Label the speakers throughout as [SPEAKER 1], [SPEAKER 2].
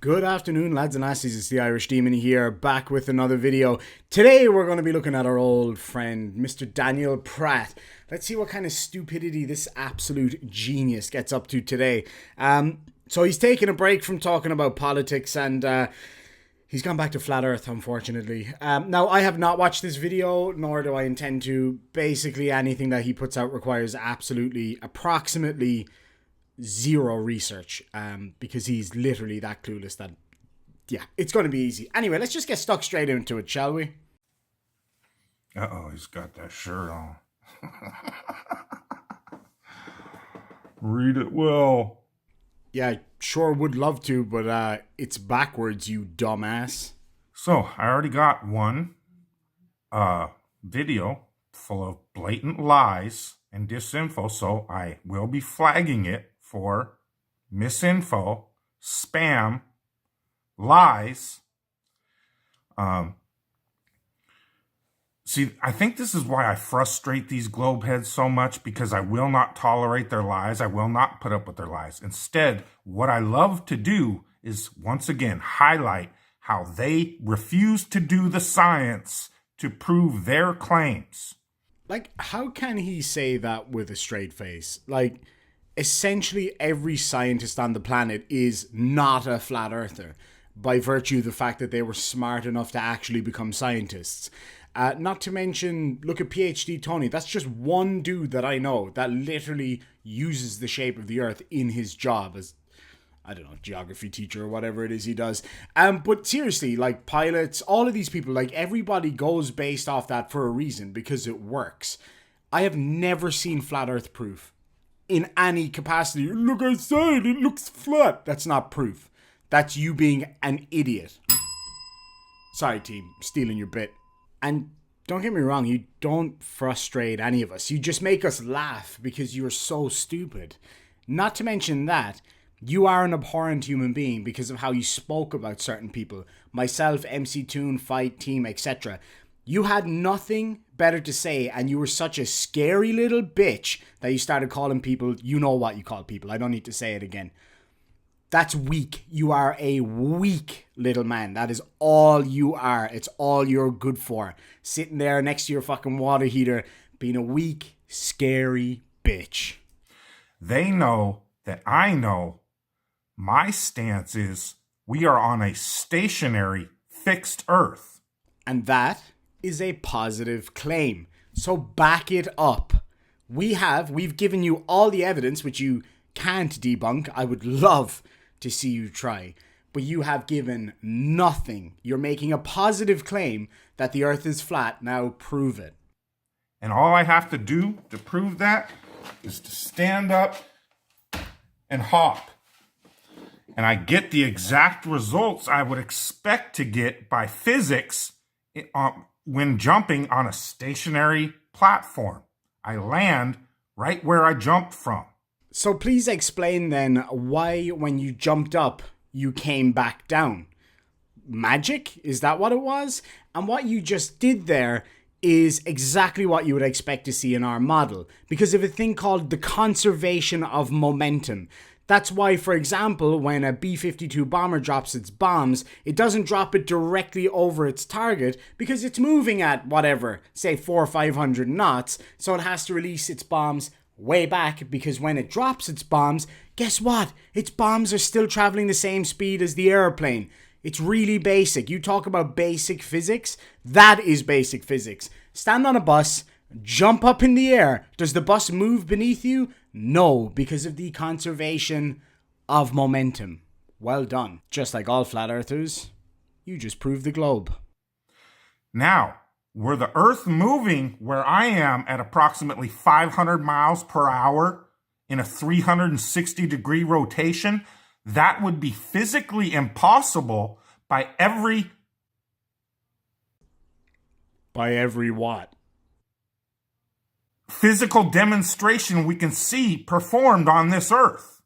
[SPEAKER 1] Good afternoon, lads and lassies. It's the Irish Demon here, back with another video. Today we're going to be looking at our old friend, Mr. Daniel Pratt. Let's see what kind of stupidity this absolute genius gets up to today. So he's taken a break from talking about politics and he's gone back to Flat Earth, unfortunately. Now, I have not watched this video, nor do I intend to. Basically, anything that he puts out requires approximately zero research, because he's literally that clueless that, yeah, it's going to be easy. Anyway, let's just get stuck straight into it, shall we?
[SPEAKER 2] Uh-oh, he's got that shirt on. Read it well.
[SPEAKER 1] Yeah, I sure would love to, but it's backwards, you dumbass.
[SPEAKER 2] So, I already got one video full of blatant lies and disinfo, so I will be flagging it for misinfo, spam, lies. See, I think this is why I frustrate these globe heads so much, because I will not tolerate their lies. I will not put up with their lies. Instead, what I love to do is, once again, highlight how they refuse to do the science to prove their claims.
[SPEAKER 1] Like, how can he say that with a straight face? Like, essentially every scientist on the planet is not a flat earther, by virtue of the fact that they were smart enough to actually become scientists. Not to mention, look at PhD Tony. That's just one dude that I know that literally uses the shape of the earth in his job as, I don't know, geography teacher or whatever it is he does. But seriously, like pilots, all of these people, like everybody goes based off that for a reason, because it works. I have never seen flat earth proof in any capacity. Look outside, it looks flat. That's not proof. That's you being an idiot. Sorry, team, stealing your bit. And don't get me wrong, you don't frustrate any of us. You just make us laugh because you're so stupid. Not to mention that, you are an abhorrent human being because of how you spoke about certain people. Myself, MC Toon, Fight, Team, etc. You had nothing better to say, and you were such a scary little bitch that you started calling people, you know what you call people. I don't need to say it again. That's weak. You are a weak little man. That is all you are. It's all you're good for. Sitting there next to your fucking water heater, being a weak, scary bitch.
[SPEAKER 2] They know that I know. My stance is we are on a stationary, fixed Earth.
[SPEAKER 1] And that is a positive claim. So back it up. We've given you all the evidence, which you can't debunk. I would love to see you try. But you have given nothing. You're making a positive claim that the earth is flat. Now prove it.
[SPEAKER 2] And all I have to do to prove that is to stand up and hop. And I get the exact results I would expect to get by physics when jumping on a stationary platform. I land right where I jumped from.
[SPEAKER 1] So please explain then why when you jumped up, you came back down. Magic? Is that what it was? And what you just did there is exactly what you would expect to see in our model, because of a thing called the conservation of momentum. That's why, for example, when a B-52 bomber drops its bombs, it doesn't drop it directly over its target because it's moving at whatever, say 400 or 500 knots, so it has to release its bombs way back, because when it drops its bombs, guess what? Its bombs are still traveling the same speed as the airplane. It's really basic. You talk about basic physics? That is basic physics. Stand on a bus, jump up in the air. Does the bus move beneath you? No, because of the conservation of momentum. Well done. Just like all flat earthers, you just proved the globe.
[SPEAKER 2] Now, were the Earth moving where I am at approximately 500 miles per hour in a 360-degree rotation, that would be physically impossible by every...
[SPEAKER 1] By every what?
[SPEAKER 2] Physical demonstration we can see performed on this Earth.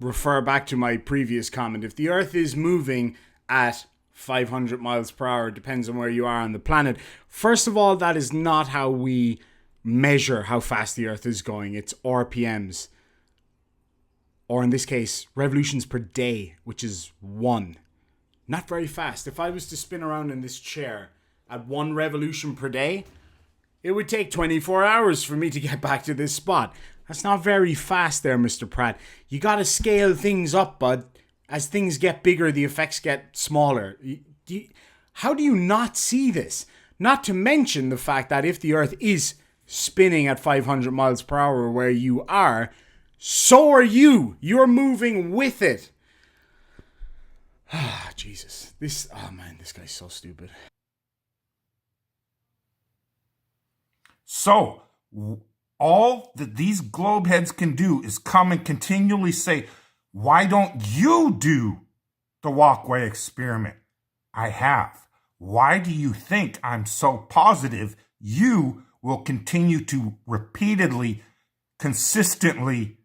[SPEAKER 1] Refer back to my previous comment. If the Earth is moving at 500 miles per hour, depends on where you are on the planet. First of all, that is not how we measure how fast the Earth is going. It's RPMs. or in this case, revolutions per day, which is 1. Not very fast. If I was to spin around in this chair at 1 revolution per day, it would take 24 hours for me to get back to this spot. That's not very fast there, Mr. Pratt. You gotta scale things up, bud. As things get bigger, the effects get smaller. How do you not see this? Not to mention the fact that if the Earth is spinning at 500 miles per hour where you are, so are you. You're moving with it. Ah, Jesus. This guy's so stupid.
[SPEAKER 2] So, all that these globe heads can do is come and continually say, why don't you do the walkway experiment? I have. Why do you think I'm so positive you will continue to repeatedly, consistently,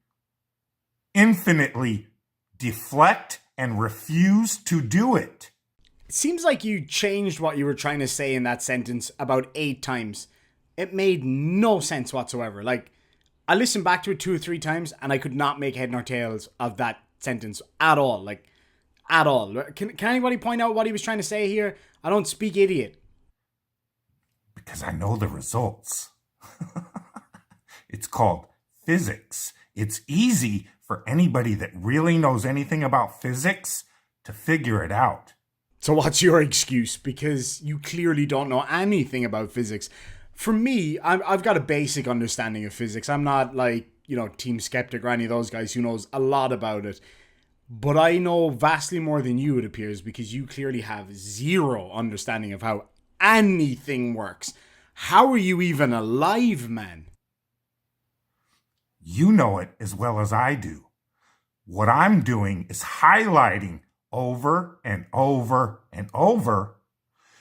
[SPEAKER 2] infinitely deflect and refuse to do it?
[SPEAKER 1] It seems like you changed what you were trying to say in that sentence about 8 times. It made no sense whatsoever. Like, I listened back to it 2 or 3 times and I could not make head nor tails of that sentence at all. Like, at all. Can anybody point out what he was trying to say here? I don't speak idiot.
[SPEAKER 2] Because I know the results. It's called physics. It's easy for anybody that really knows anything about physics to figure it out.
[SPEAKER 1] So what's your excuse? Because you clearly don't know anything about physics. For me, I've got a basic understanding of physics. I'm not like, Team Skeptic or any of those guys who knows a lot about it. But I know vastly more than you, it appears, because you clearly have zero understanding of how anything works. How are you even alive, man?
[SPEAKER 2] You know it as well as I do. What I'm doing is highlighting over and over and over.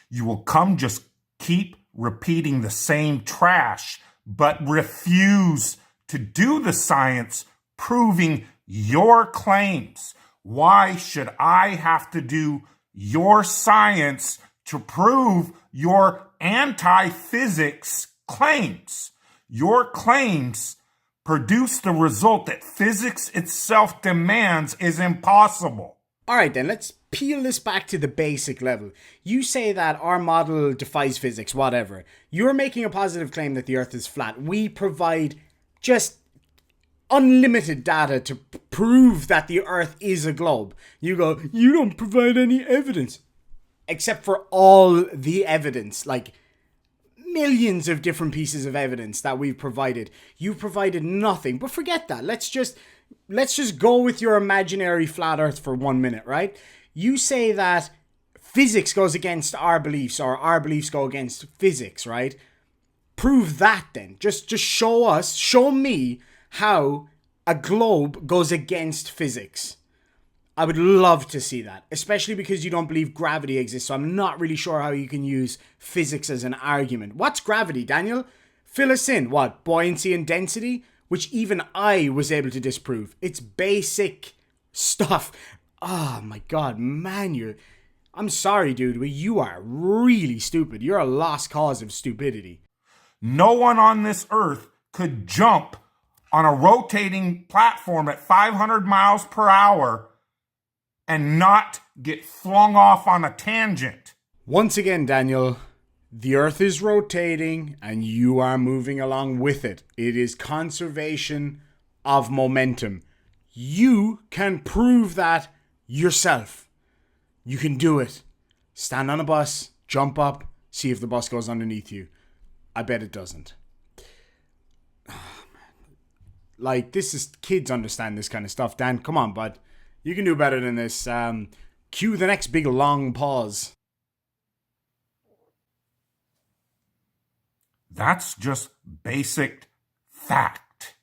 [SPEAKER 2] You will come just keep repeating the same trash, but refuse to do the science proving your claims. Why should I have to do your science to prove your anti-physics claims? Your claims produce the result that physics itself demands is impossible.
[SPEAKER 1] All right, then, let's peel this back to the basic level. You say that our model defies physics, whatever. You're making a positive claim that the Earth is flat. We provide just unlimited data to prove that the Earth is a globe. You go, you don't provide any evidence. Except for all the evidence, like millions of different pieces of evidence that we've provided. You've provided nothing. But forget that. Let's just go with your imaginary flat Earth for 1 minute, right? You say that physics goes against our beliefs, or our beliefs go against physics, right? Prove that then. Just show me how a globe goes against physics. I would love to see that, especially because you don't believe gravity exists, so I'm not really sure how you can use physics as an argument. What's gravity, Daniel? Fill us in. What? Buoyancy and density? Which even I was able to disprove. It's basic stuff. Oh my god, man, I'm sorry, dude, but you are really stupid. You're a lost cause of stupidity.
[SPEAKER 2] No one on this earth could jump on a rotating platform at 500 miles per hour and not get flung off on a tangent.
[SPEAKER 1] Once again, Daniel, the Earth is rotating and you are moving along with it. It is conservation of momentum. You can prove that yourself. You can do it. Stand on a bus, jump up, see if the bus goes underneath you. I bet it doesn't. Like, this is, kids understand this kind of stuff. Dan, come on, bud. You can do better than this. Cue the next big long pause.
[SPEAKER 2] That's just basic fact.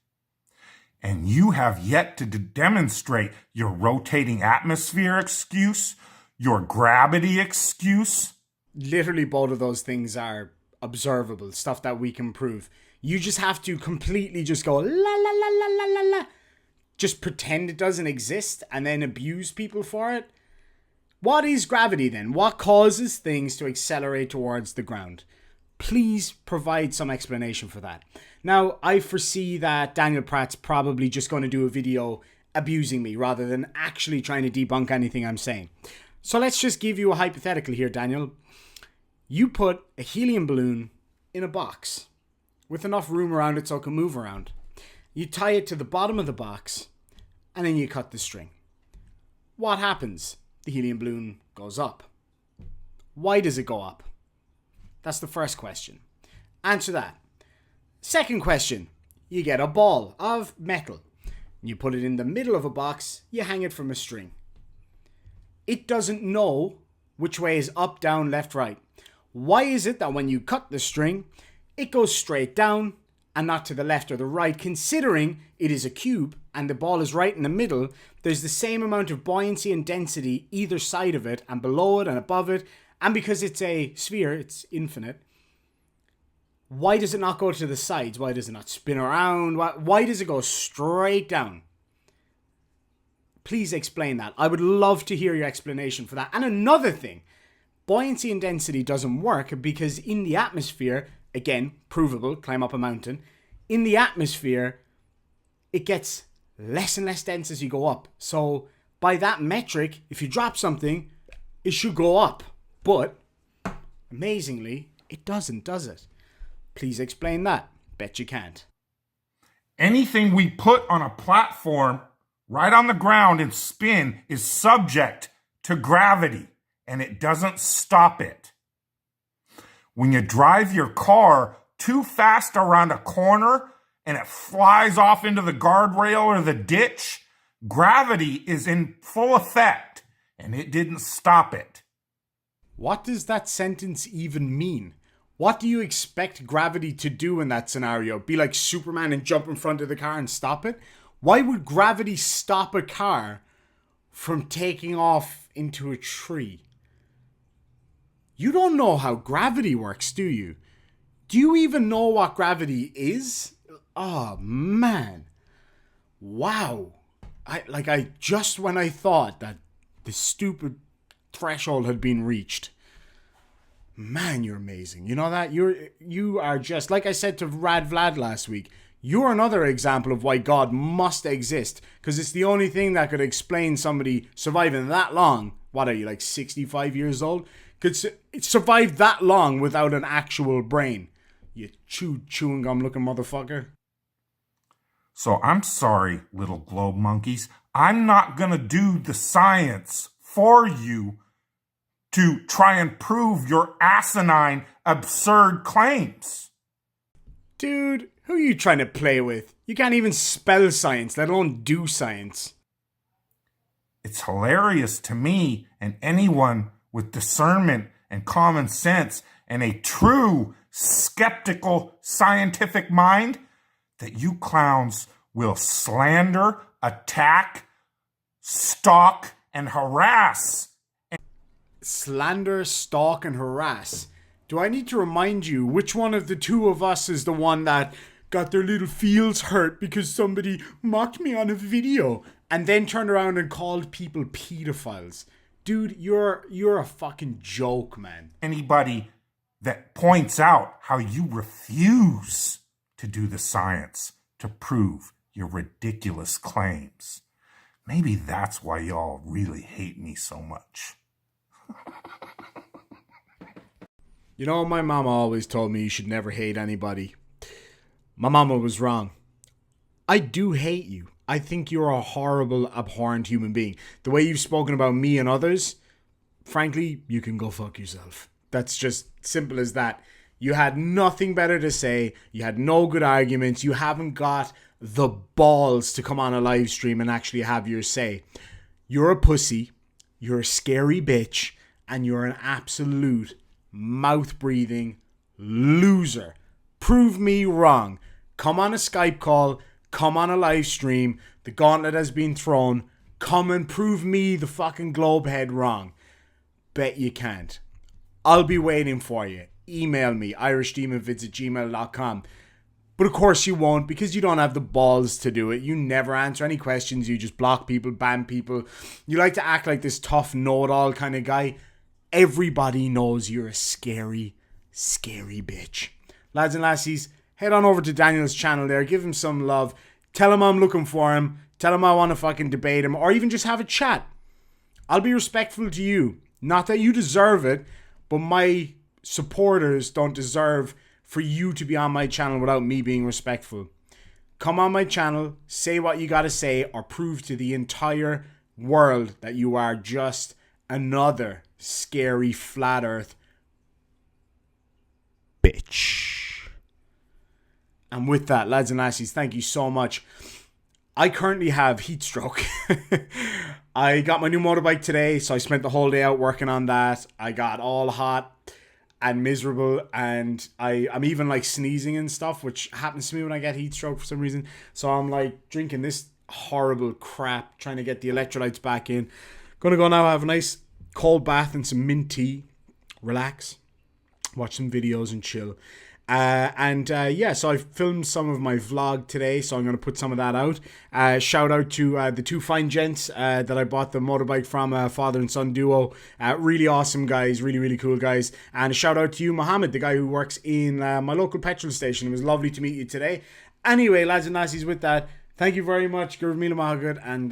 [SPEAKER 2] And you have yet to demonstrate your rotating atmosphere excuse, your gravity excuse.
[SPEAKER 1] Literally, both of those things are observable, stuff that we can prove. You just have to completely just go la la la la la la la. Just pretend it doesn't exist and then abuse people for it. What is gravity then? What causes things to accelerate towards the ground? Please provide some explanation for that. Now, I foresee that Daniel Pratt's probably just going to do a video abusing me rather than actually trying to debunk anything I'm saying. So let's just give you a hypothetical here, Daniel. You put a helium balloon in a box with enough room around it so it can move around. You tie it to the bottom of the box and then you cut the string. What happens? The helium balloon goes up. Why does it go up? That's the first question. Answer that. Second question. You get a ball of metal. You put it in the middle of a box. You hang it from a string. It doesn't know which way is up, down, left, right. Why is it that when you cut the string, it goes straight down and not to the left or the right? Considering it is a cube and the ball is right in the middle, there's the same amount of buoyancy and density either side of it and below it and above it. And because it's a sphere, it's infinite. Why does it not go to the sides? Why does it not spin around? Why does it go straight down? Please explain that. I would love to hear your explanation for that. And another thing, buoyancy and density doesn't work because in the atmosphere, again, provable, climb up a mountain, in the atmosphere, it gets less and less dense as you go up. So by that metric, if you drop something, it should go up. But amazingly, it doesn't, does it? Please explain that. Bet you can't.
[SPEAKER 2] Anything we put on a platform right on the ground and spin is subject to gravity, and it doesn't stop it. When you drive your car too fast around a corner and it flies off into the guardrail or the ditch, gravity is in full effect, and it didn't stop it.
[SPEAKER 1] What does that sentence even mean? What do you expect gravity to do in that scenario? Be like Superman and jump in front of the car and stop it? Why would gravity stop a car from taking off into a tree? You don't know how gravity works, do you? Do you even know what gravity is? Oh, man. Wow. When I thought that the stupid threshold had been reached. Man, you're amazing. You know that? You are just, like I said to Rad Vlad last week, you're another example of why God must exist. Because it's the only thing that could explain somebody surviving that long. What are you, like 65 years old? Could survive that long without an actual brain. You chewing gum looking motherfucker.
[SPEAKER 2] So I'm sorry, little globe monkeys. I'm not going to do the science for you to try and prove your asinine, absurd claims.
[SPEAKER 1] Dude, who are you trying to play with? You can't even spell science, let alone do science.
[SPEAKER 2] It's hilarious to me and anyone with discernment and common sense and a true skeptical scientific mind that you clowns will slander, attack, stalk, and harass.
[SPEAKER 1] Slander, stalk, and harass. Do I need to remind you which one of the two of us is the one that got their little feels hurt because somebody mocked me on a video and then turned around and called people pedophiles? Dude, you're a fucking joke, man.
[SPEAKER 2] Anybody that points out how you refuse to do the science to prove your ridiculous claims. Maybe that's why y'all really hate me so much.
[SPEAKER 1] You know, my mama always told me you should never hate anybody. My mama was wrong. I do hate you. I think you're a horrible, abhorrent human being. The way you've spoken about me and others, frankly, you can go fuck yourself. That's just simple as that. You had nothing better to say. You had no good arguments. You haven't got the balls to come on a live stream and actually have your say. You're a pussy. You're a scary bitch. And you're an absolute mouth-breathing loser. Prove me wrong. Come on a Skype call. Come on a live stream. The gauntlet has been thrown. Come and prove me the fucking globe head wrong. Bet you can't. I'll be waiting for you. Email me, irishdemonvids@gmail.com. But of course you won't, because you don't have the balls to do it. You never answer any questions. You just block people, ban people. You like to act like this tough know-it-all kind of guy. Everybody knows you're a scary, scary bitch. Lads and lassies, head on over to Daniel's channel there. Give him some love. Tell him I'm looking for him. Tell him I want to fucking debate him or even just have a chat. I'll be respectful to you. Not that you deserve it, but my supporters don't deserve for you to be on my channel without me being respectful. Come on my channel, say what you gotta say, or prove to the entire world that you are just another scary flat earth bitch. And with that, lads and lassies, thank you so much. I currently have heat stroke. I got my new motorbike today, so I spent the whole day out working on that. I got all hot and miserable, and I'm even like sneezing and stuff, which happens to me when I get heat stroke for some reason. So I'm like drinking this horrible crap, trying to get the electrolytes back in. Gonna go now, have a nice cold bath and some mint tea, relax, watch some videos and chill. So I filmed some of my vlog today, so I'm going to put some of that out. Shout out to the two fine gents that I bought the motorbike from, father and son duo. Really awesome guys, really, really cool guys. And a shout out to you, Mohammed, the guy who works in my local petrol station. It was lovely to meet you today. Anyway, lads and lassies, with that, thank you very much. Gurv Mila Mahagud and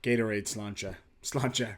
[SPEAKER 1] Gatorade Slancha.